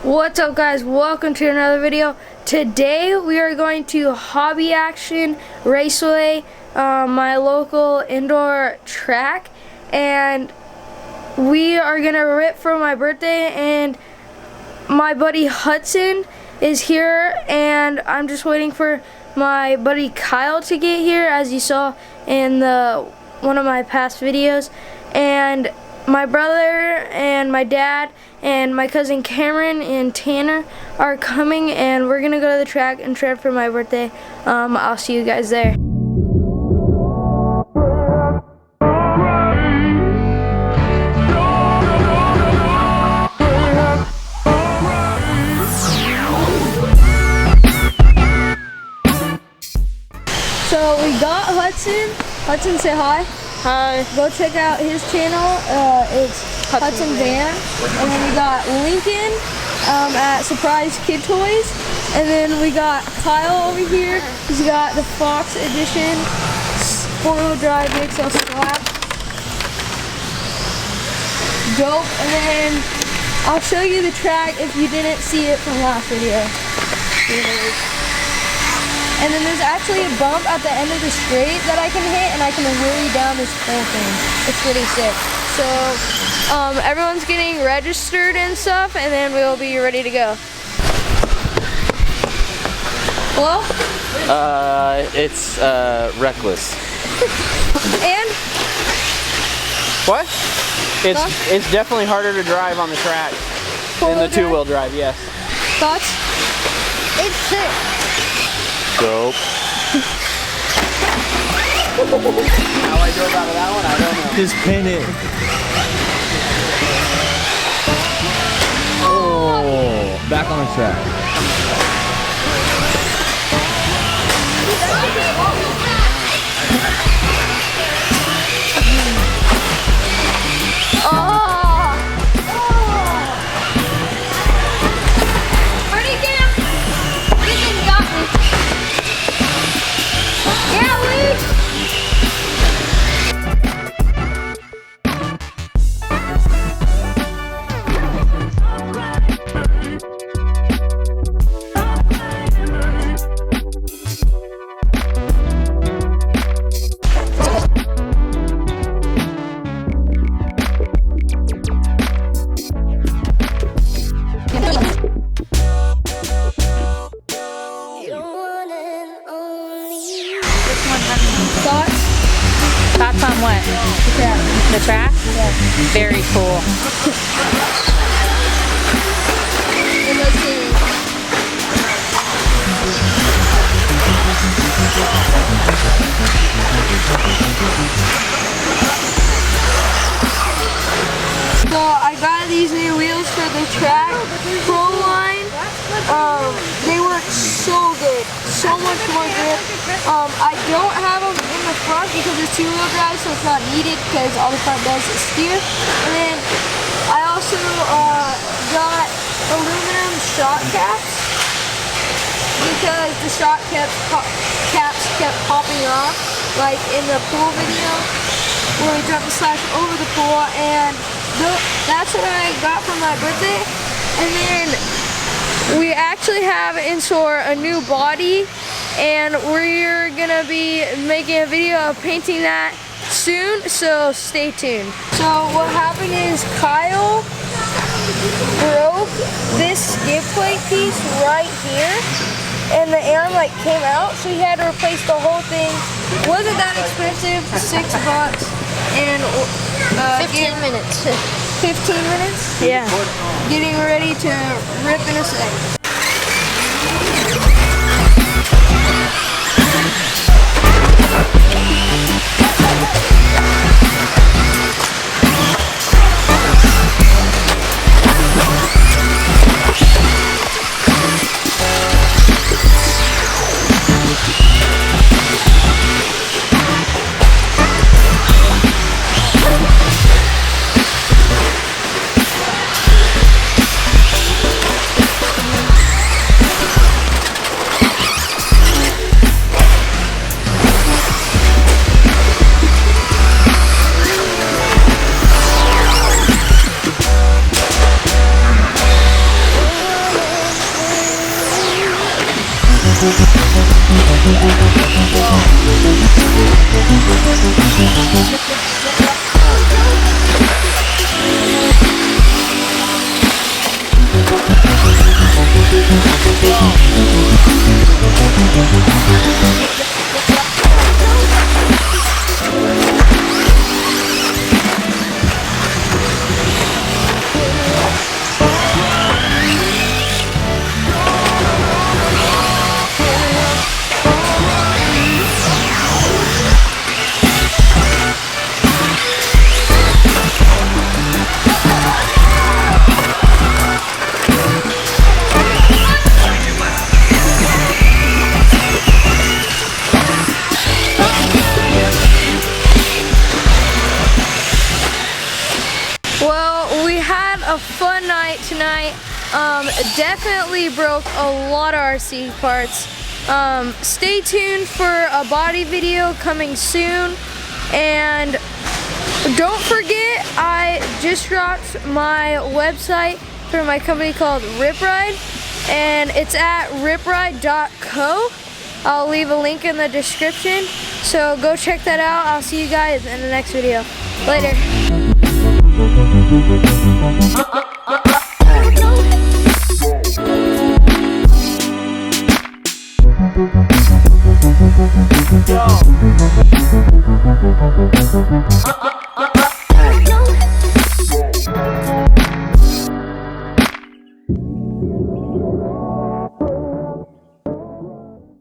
What's up, guys? Welcome to another video. Today we are going to Hobby Action Raceway, my local indoor track, and we are gonna rip for my birthday. And my buddy Hudson is here, and I'm just waiting for my buddy Kyle to get here, as you saw in one of my past videos. And my brother and my dad and my cousin Cameron and Tanner are coming, and we're gonna go to the track and tread for my birthday. I'll see you guys there. So we got Hudson. Hudson, say hi. Hi. Go check out his channel. It's Hudson Van. And then we got Lincoln at Surprise Kid Toys. And then we got Kyle over here. He's got the Fox Edition 4-wheel drive VXL Slap. Dope. And then I'll show you the track if you didn't see it from last video. And then there's actually a bump at the end of the straight that I can hit, and I can wheelie down this whole thing. It's pretty sick. So everyone's getting registered and stuff, and then we'll be ready to go. Hello? It's reckless. And? What? It's definitely harder to drive on the track than the two-wheel drive, yes. Thoughts? It's sick. Dope. How I drove out of that one, I don't know. Just pin it. Oh, back on the track. Thoughts on what? The track? Yeah. Very cool. And let's see. So I got these new wheels for the track, Pro Line. They work so good, so much more grip. I don't have them in the front because it's two-wheel drive, so it's not needed because all the front does is steer. And then I also got aluminum shock caps because the shock caps kept popping off, like in the pool video where we jumped the slash over the pool, and that's what I got for my birthday. And then we actually have in store a new body, and we're gonna be making a video of painting that soon, so stay tuned. So what happened is Kyle broke this skid plate piece right here, and the arm came out, so he had to replace the whole thing. Wasn't that expensive, $6, and 15 minutes. 15 minutes? Yeah. Getting ready to rip in a sec. Well, we had a fun night tonight. Definitely broke a lot of RC parts. Stay tuned for a body video coming soon. And don't forget, I just dropped my website for my company called RipRide, and it's at ripride.co. I'll leave a link in the description, so go check that out. I'll see you guys in the next video. Later. Thank you.